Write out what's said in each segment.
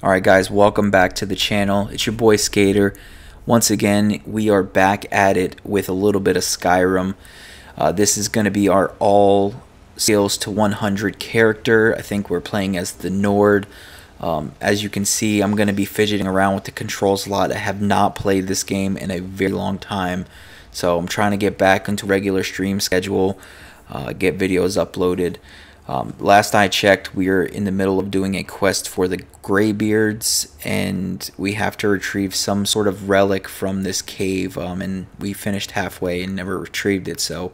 Alright guys, welcome back to the channel. It's your boy Skater. Once again, we are back at it with a little bit of Skyrim. This is going to be our all scales to 100 character. I think we're playing as the Nord. As you can see, I'm going to be fidgeting around with the controls a lot. I have not played this game in a very long time. So I'm trying to get back into regular stream schedule, get videos uploaded. Last I checked, we are in the middle of doing a quest for the Greybeards, and we have to retrieve some sort of relic from this cave, and we finished halfway and never retrieved it. So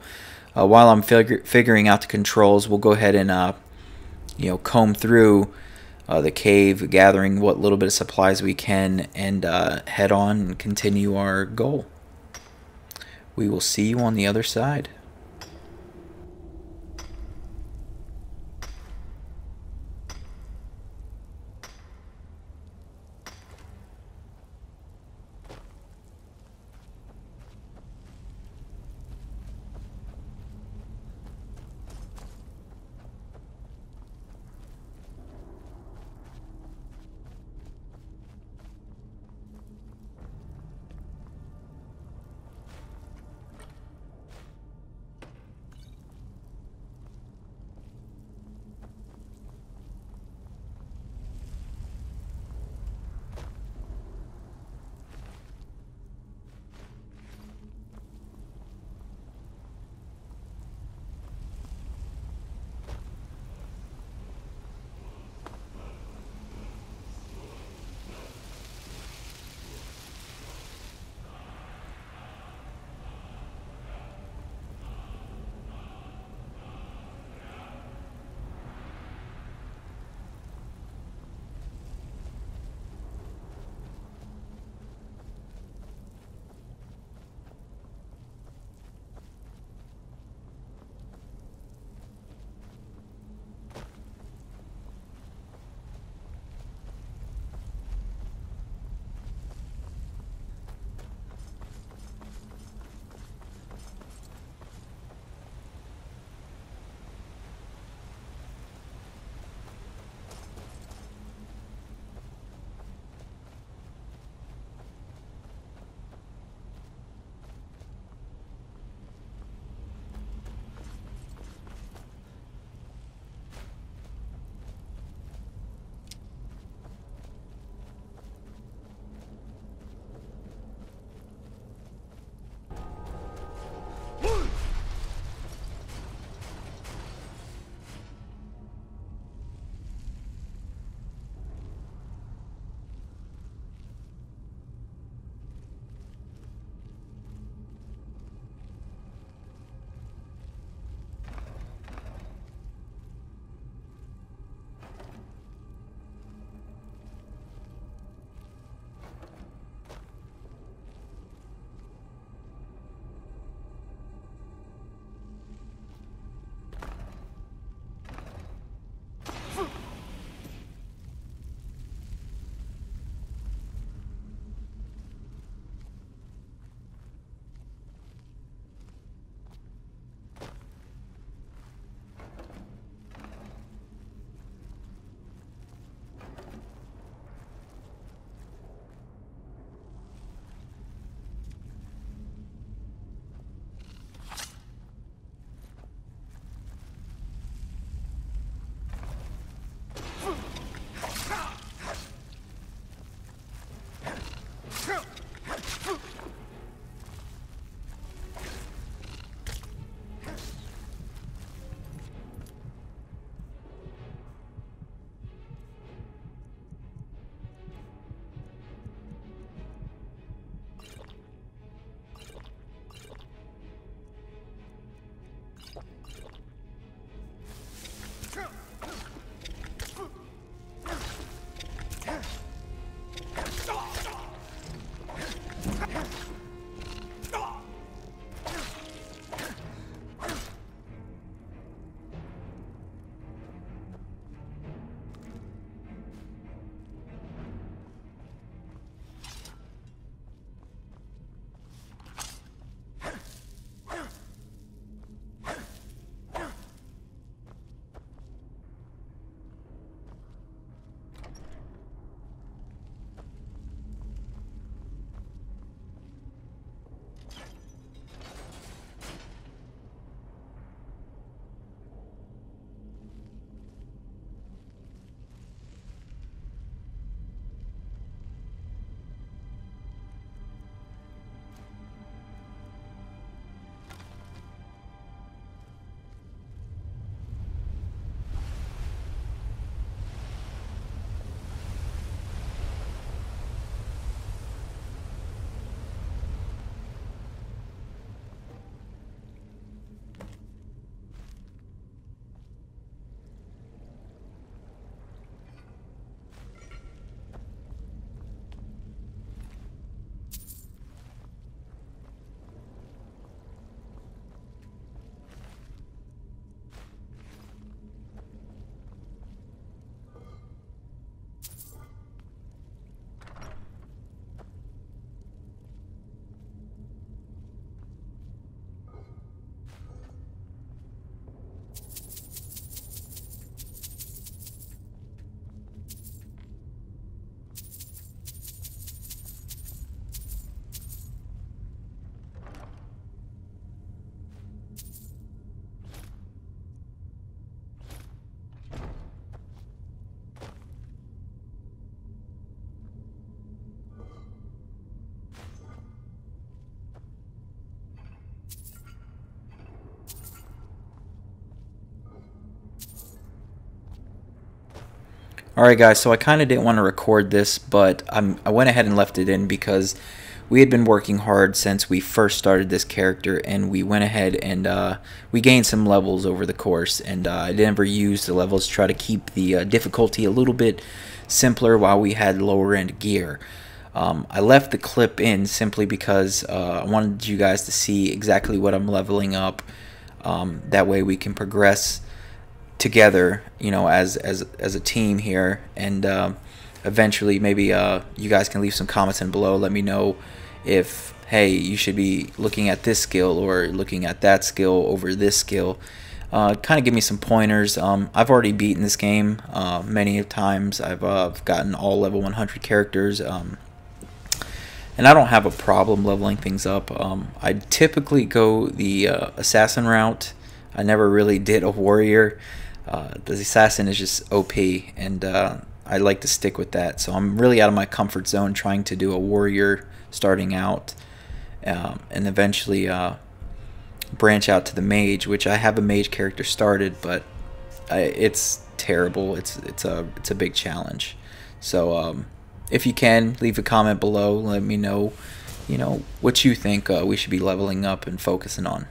while I'm figuring out the controls, we'll go ahead and comb through the cave, gathering what little bit of supplies we can, and head on and continue our goal. We will see you on the other side. Alright guys, so I kind of didn't want to record this, but I went ahead and left it in because we had been working hard since we first started this character, and we went ahead and we gained some levels over the course, and I never used the levels to try to keep the difficulty a little bit simpler while we had lower end gear. I left the clip in simply because I wanted you guys to see exactly what I'm leveling up. That way we can progress together, you know, as a team here, and eventually maybe you guys can leave some comments in below. Let me know if, hey, you should be looking at this skill or looking at that skill over this skill. Kind of give me some pointers. I've already beaten this game many times. I've gotten all level 100 characters, and I don't have a problem leveling things up. I typically go the assassin route. I never really did a warrior. The assassin is just OP, and I like to stick with that. So I'm really out of my comfort zone trying to do a warrior starting out, and eventually branch out to the mage, which I have a mage character started, but it's terrible. It's a big challenge. So if you can, leave a comment below. Let me know, you know, what you think we should be leveling up and focusing on.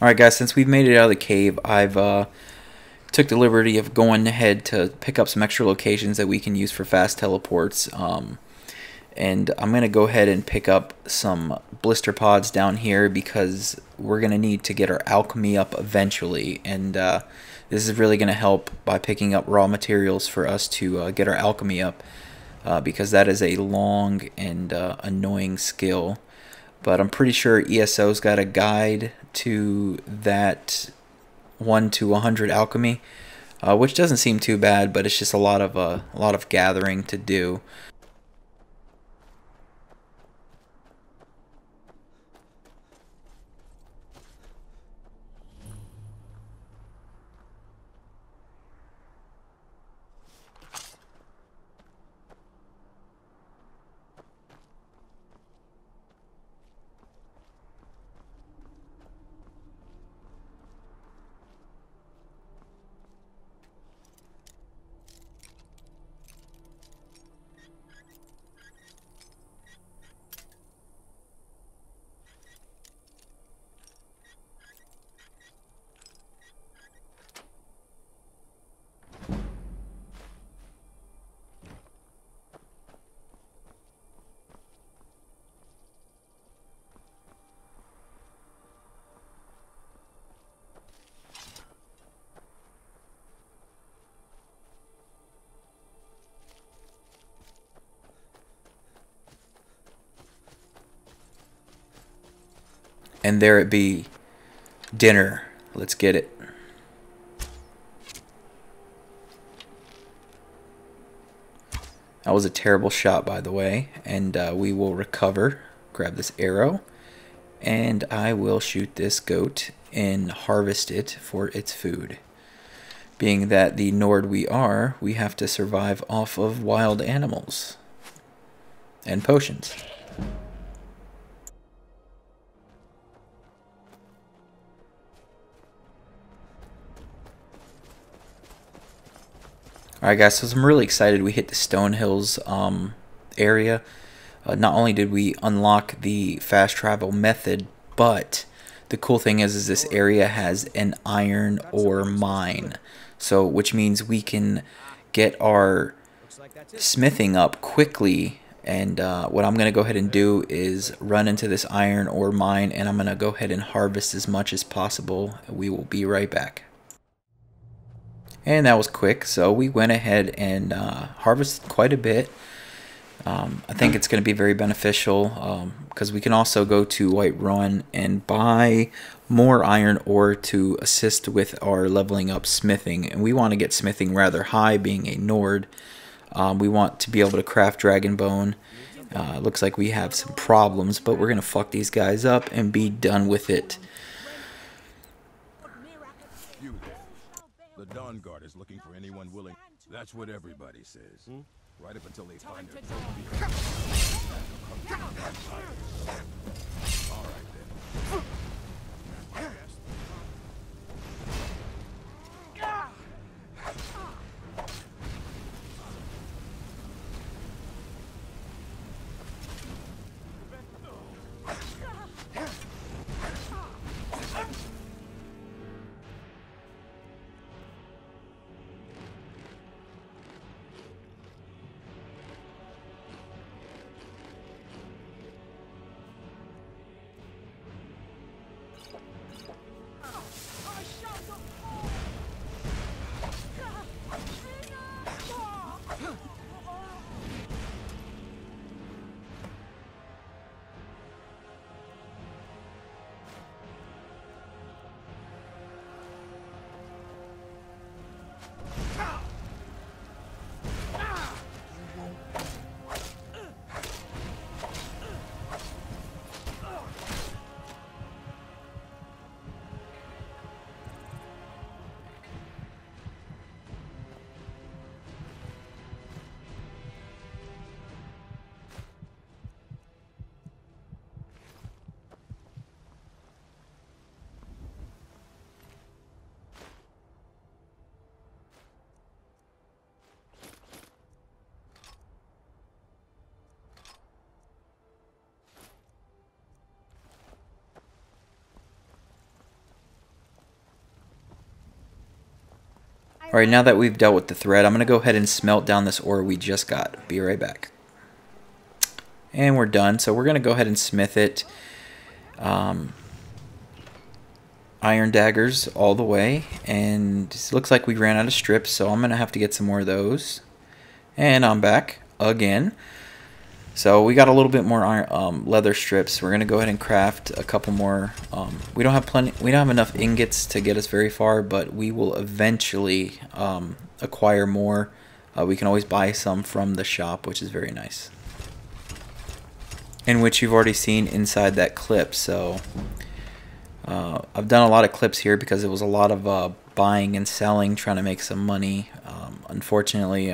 Alright guys, since we've made it out of the cave, I've took the liberty of going ahead to pick up some extra locations that we can use for fast teleports. And I'm going to go ahead and pick up some blister pods down here because we're going to need to get our alchemy up eventually. And this is really going to help by picking up raw materials for us to get our alchemy up, because that is a long and annoying skill. But I'm pretty sure ESO's got a guide to that 1 to 100 alchemy, which doesn't seem too bad, but it's just a lot of gathering to do. And there it be. Dinner. Let's get it. That was a terrible shot, by the way. And we will recover. Grab this arrow. And I will shoot this goat and harvest it for its food. Being that the Nord we are, we have to survive off of wild animals. And potions. Alright guys, so I'm really excited we hit the Stone Hills area. Not only did we unlock the fast travel method, but the cool thing is this area has an iron ore mine. So, which means we can get our smithing up quickly. And what I'm going to go ahead and do is run into this iron ore mine, and I'm going to go ahead and harvest as much as possible. We will be right back. And that was quick, so we went ahead and harvested quite a bit. I think it's going to be very beneficial because we can also go to Whiterun and buy more iron ore to assist with our leveling up smithing. And we want to get smithing rather high, being a Nord. We want to be able to craft dragon bone. Looks like we have some problems, but we're going to fuck these guys up and be done with it. The Dawn Guard is looking for anyone willing. That's what everybody says. Right up until they find their trophy. All right then. Alright, now that we've dealt with the thread, I'm going to go ahead and smelt down this ore we just got. Be right back. And we're done, so we're going to go ahead and smith it. Iron daggers all the way, and it looks like we ran out of strips, so I'm going to have to get some more of those. And I'm back again. So we got a little bit more iron, leather strips. We're going to go ahead and craft a couple more. We don't have enough ingots to get us very far, but we will eventually acquire more. We can always buy some from the shop, which is very nice. In which you've already seen inside that clip. So I've done a lot of clips here because it was a lot of buying and selling, trying to make some money. Unfortunately,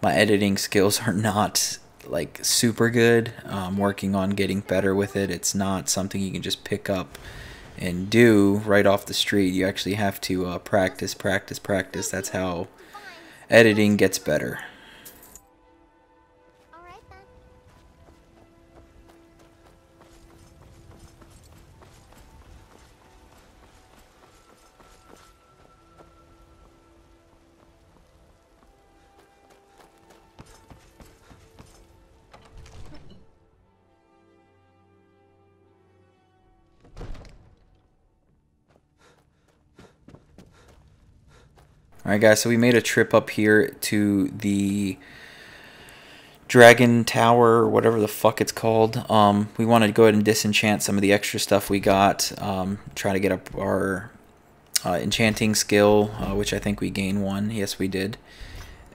my editing skills are not like super good. I'm working on getting better with it. It's not something you can just pick up and do right off the street. You actually have to practice. That's how editing gets better. Alright guys, so we made a trip up here to the Dragon Tower, or whatever the fuck it's called. We want to go ahead and disenchant some of the extra stuff we got. Try to get up our enchanting skill, which I think we gained 1. Yes, we did.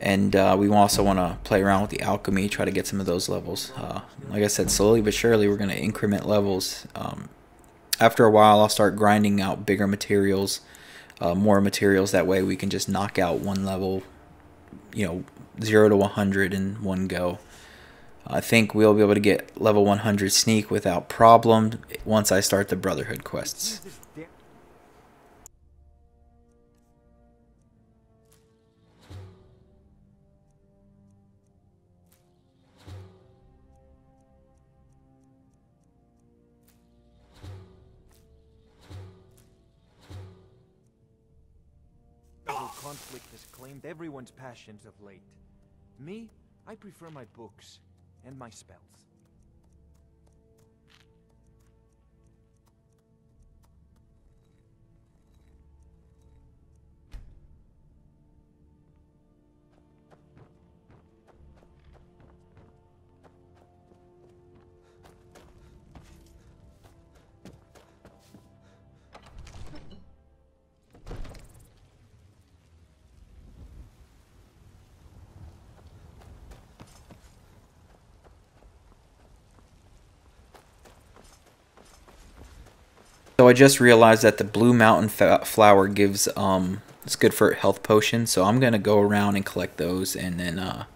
And we also want to play around with the alchemy, try to get some of those levels. Like I said, slowly but surely we're going to increment levels. After a while, I'll start grinding out bigger materials, more materials. That way we can just knock out one level, 0 to 100 in one go. I think we'll be able to get level 100 sneak without problem once I start the Brotherhood quests. Conflict has claimed everyone's passions of late. Me, I prefer my books and my spells. So I just realized that the Blue Mountain flower gives, it's good for health potions, so I'm going to go around and collect those, and then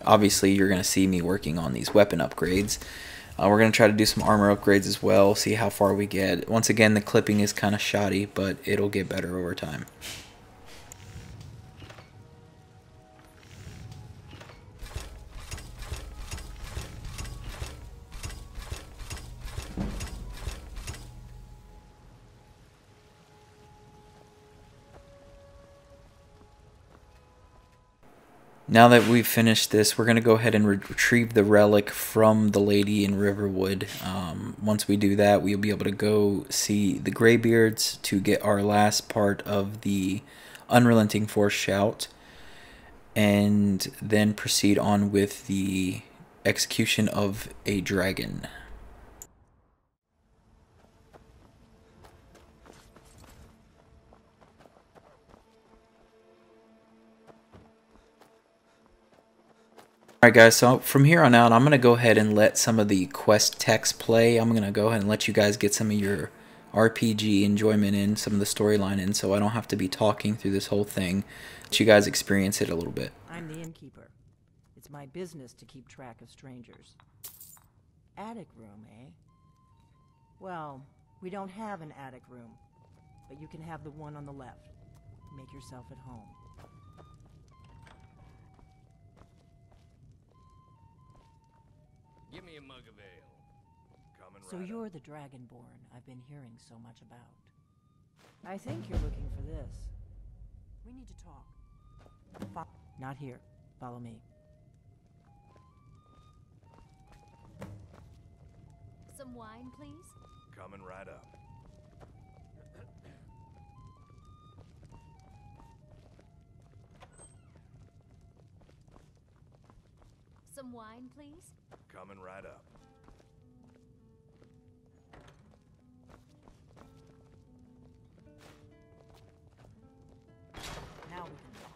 obviously you're going to see me working on these weapon upgrades. We're going to try to do some armor upgrades as well, see how far we get. Once again, the clipping is kind of shoddy, but it'll get better over time. Now that we've finished this, we're going to go ahead and retrieve the relic from the lady in Riverwood. Once we do that, we'll be able to go see the Greybeards to get our last part of the Unrelenting Force shout, and then proceed on with the execution of a dragon. Alright guys, so from here on out, I'm going to go ahead and let some of the quest text play. I'm going to go ahead and let you guys get some of your RPG enjoyment in, some of the storyline in, so I don't have to be talking through this whole thing. Let you guys experience it a little bit. I'm the innkeeper. It's my business to keep track of strangers. Attic room, eh? Well, we don't have an attic room, but you can have the one on the left. Make yourself at home. Give me a mug of ale. Coming So right you're up. the Dragonborn I've been hearing so much about. I think you're looking for this. We need to talk. Not here. Follow me. Some wine, please? Coming right up. Some wine, please? Coming right up. Now we can talk.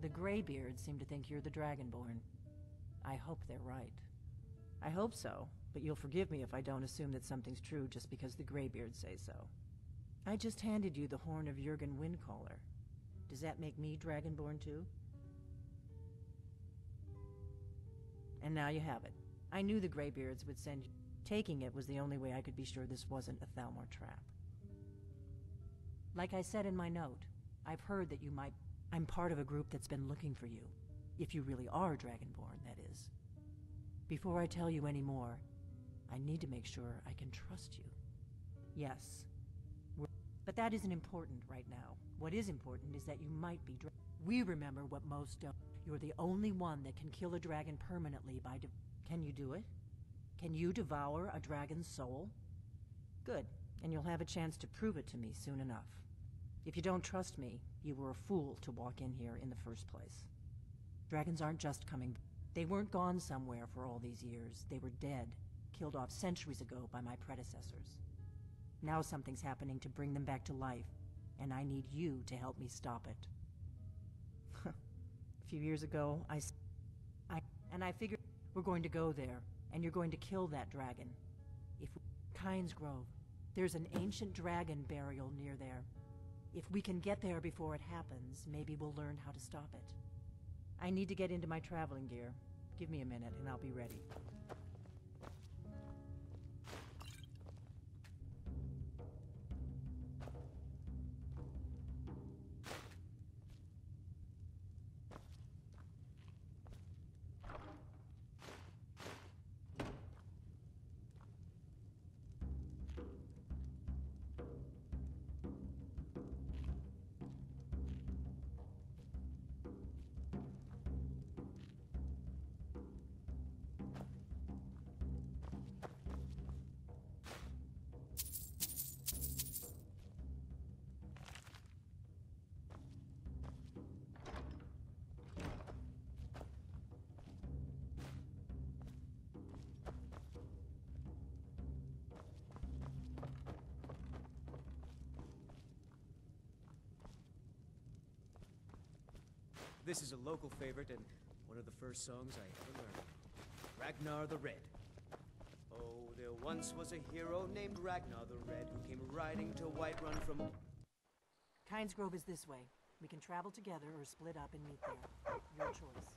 The Greybeards seem to think you're the Dragonborn. I hope they're right. I hope so, but you'll forgive me if I don't assume that something's true just because the Greybeards say so. I just handed you the horn of Jurgen Windcaller. Does that make me Dragonborn too? And now you have it. I knew the Greybeards would send you. Taking it was the only way I could be sure this wasn't a Thalmor trap. Like I said in my note, I've heard that you might... I'm part of a group that's been looking for you. If you really are Dragonborn, that is. Before I tell you any more, I need to make sure I can trust you. Yes. But that isn't important right now. What is important is that you might be we remember what most don't. You're the only one that can kill a dragon permanently by Can you do it? Can you devour a dragon's soul? Good, and you'll have a chance to prove it to me soon enough. If you don't trust me, you were a fool to walk in here in the first place. Dragons aren't just coming. They weren't gone somewhere for all these years. They were dead, killed off centuries ago by my predecessors. Now something's happening to bring them back to life, and I need you to help me stop it. A few years ago, I figured we're going to go there, and you're going to kill that dragon. Kynes Grove, there's an ancient dragon burial near there. If we can get there before it happens, maybe we'll learn how to stop it. I need to get into my traveling gear. Give me a minute, and I'll be ready. This is a local favorite and one of the first songs I ever learned. Ragnar the Red. Oh, there once was a hero named Ragnar the Red who came riding to Whiterun from... Kynes Grove is this way. We can travel together or split up and meet there. Your choice.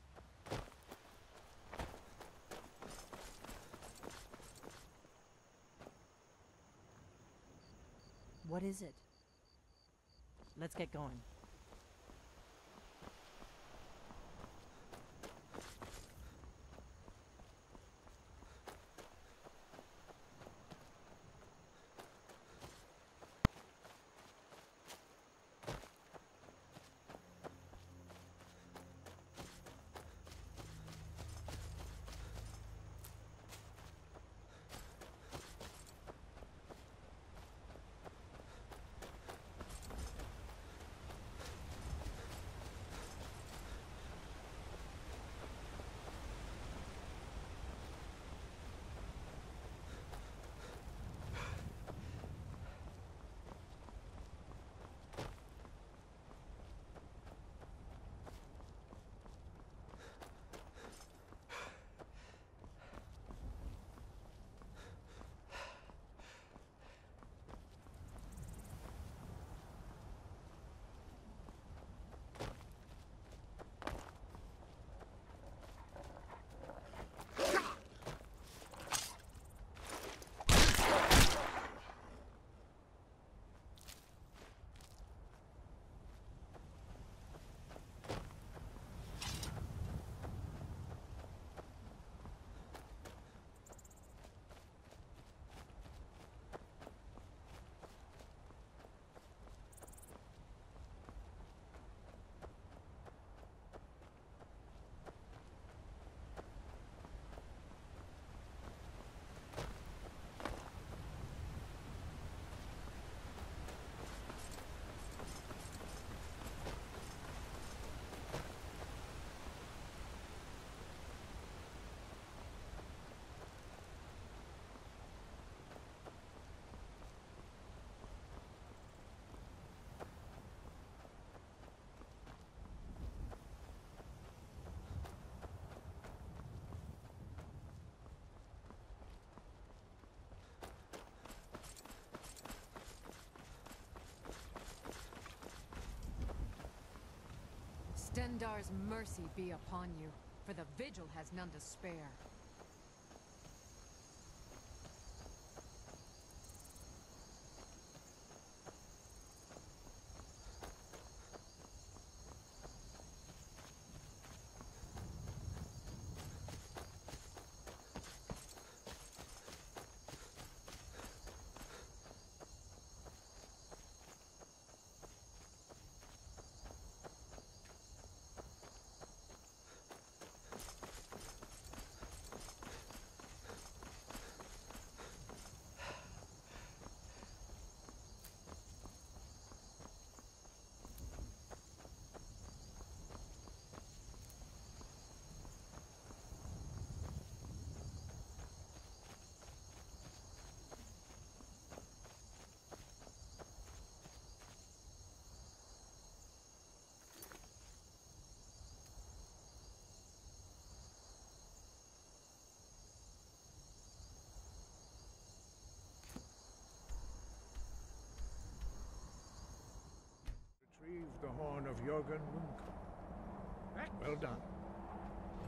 What is it? Let's get going. Stendar's mercy be upon you, for the vigil has none to spare. the horn of Jürgen Wunkel. Well done.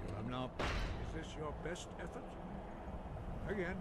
You have now... Is this your best effort? Again.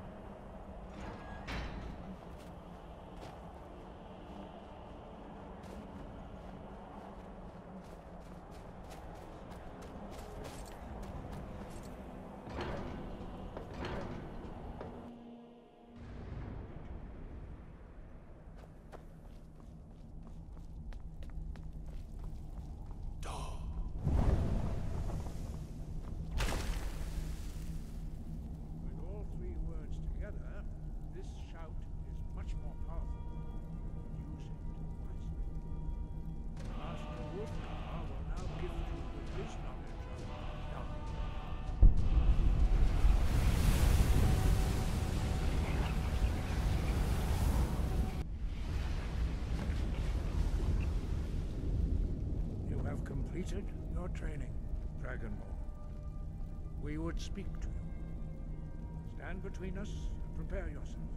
Completed your training, Dragonborn. We would speak to you. Stand between us and prepare yourself.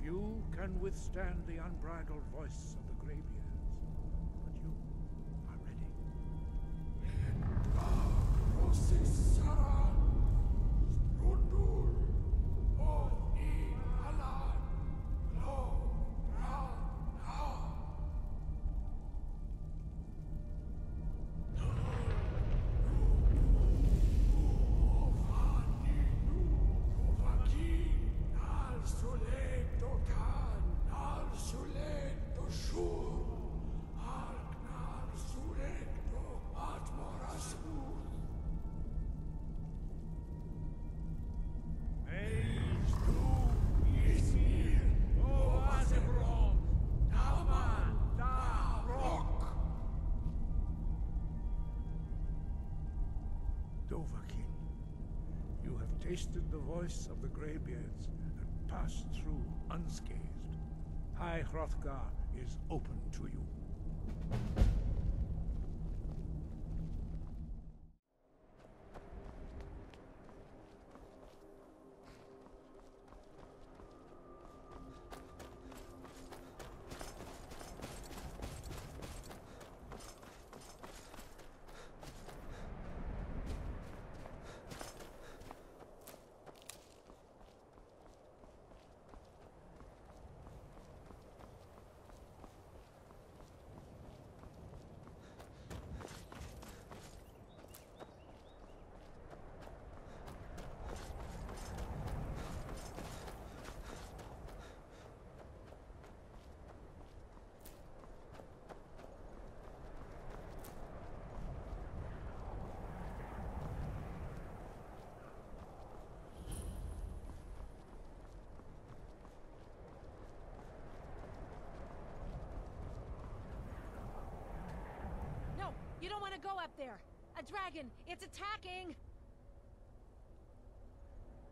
Few can withstand the unbridled voice of the Greybeards, but you are ready. Dovahkiin, you have tasted the voice of the Greybeards and passed through unscathed. High Hrothgar is open to you. You don't want to go up there! A dragon! It's attacking!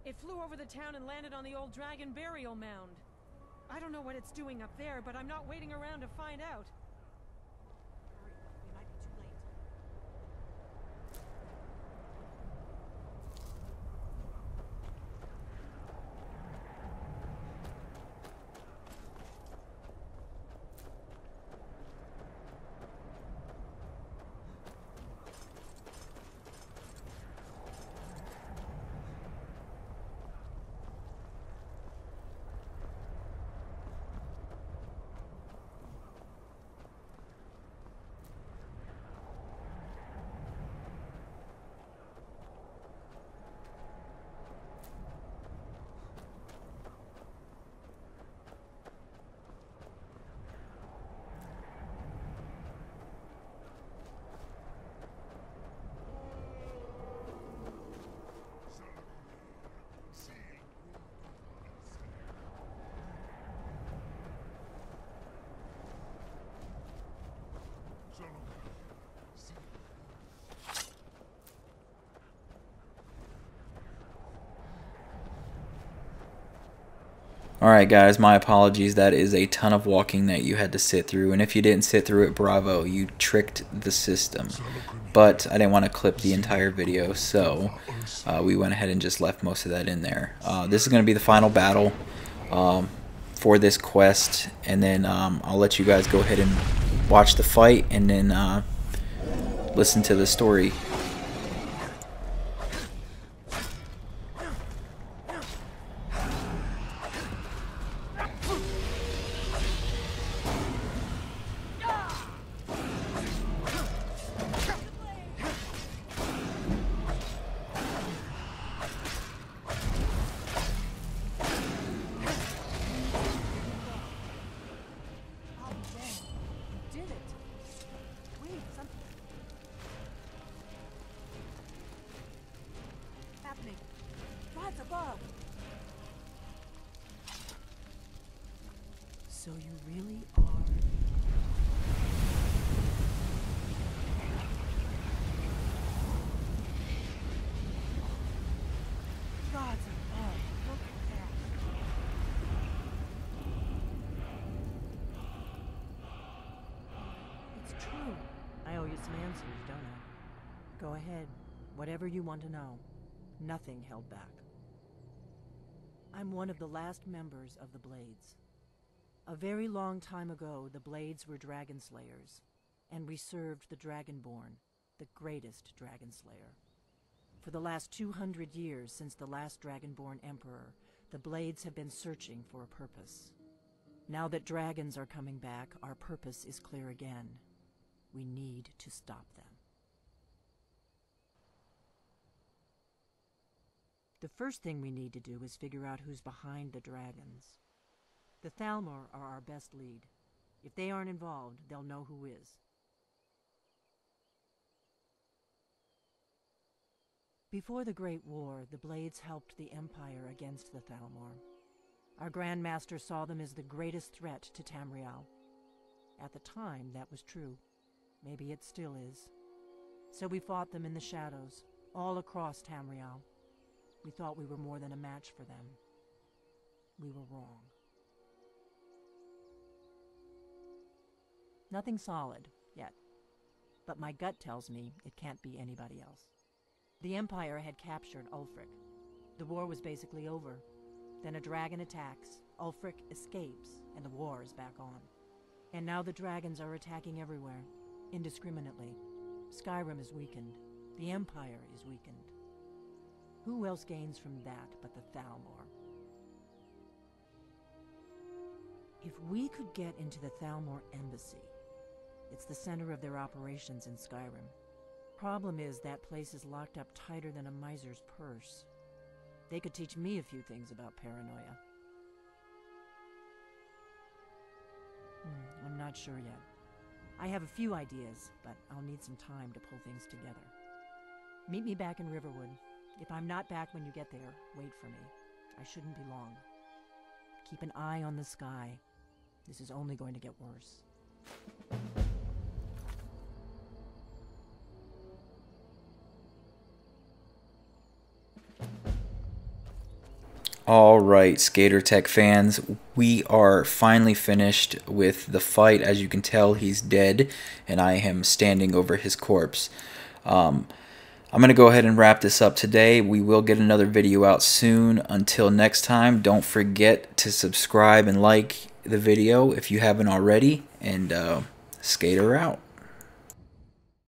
It flew over the town and landed on the old dragon burial mound. I don't know what it's doing up there, but I'm not waiting around to find out. Hurry, we might be too late. Alright guys, my apologies. That is a ton of walking that you had to sit through, and if you didn't sit through it, bravo, you tricked the system. But I didn't want to clip the entire video, so we went ahead and just left most of that in there. This is going to be the final battle for this quest, and then I'll let you guys go ahead and watch the fight and then listen to the story. So you really are... Gods above, look at that. It's true. I owe you some answers, don't I? Go ahead. Whatever you want to know. Nothing held back. I'm one of the last members of the Blades. A very long time ago, the Blades were dragon slayers, and we served the Dragonborn, the greatest dragon slayer. For the last 200 years since the last Dragonborn Emperor, the Blades have been searching for a purpose. Now that dragons are coming back, our purpose is clear again. We need to stop them. The first thing we need to do is figure out who's behind the dragons. The Thalmor are our best lead. If they aren't involved, they'll know who is. Before the Great War, the Blades helped the Empire against the Thalmor. Our Grand Master saw them as the greatest threat to Tamriel. At the time, that was true. Maybe it still is. So we fought them in the shadows, all across Tamriel. We thought we were more than a match for them. We were wrong. Nothing solid, yet. But my gut tells me it can't be anybody else. The Empire had captured Ulfric. The war was basically over. Then a dragon attacks, Ulfric escapes, and the war is back on. And now the dragons are attacking everywhere, indiscriminately. Skyrim is weakened. The Empire is weakened. Who else gains from that but the Thalmor? If we could get into the Thalmor embassy, it's the center of their operations in Skyrim. Problem is, that place is locked up tighter than a miser's purse. They could teach me a few things about paranoia. I'm not sure yet. I have a few ideas, but I'll need some time to pull things together. Meet me back in Riverwood. If I'm not back when you get there, wait for me. I shouldn't be long. Keep an eye on the sky. This is only going to get worse. Alright, Skater Tech fans, we are finally finished with the fight. As you can tell, he's dead, and I am standing over his corpse. I'm going to go ahead and wrap this up today. We will get another video out soon. Until next time, don't forget to subscribe and like the video if you haven't already, and Skater out.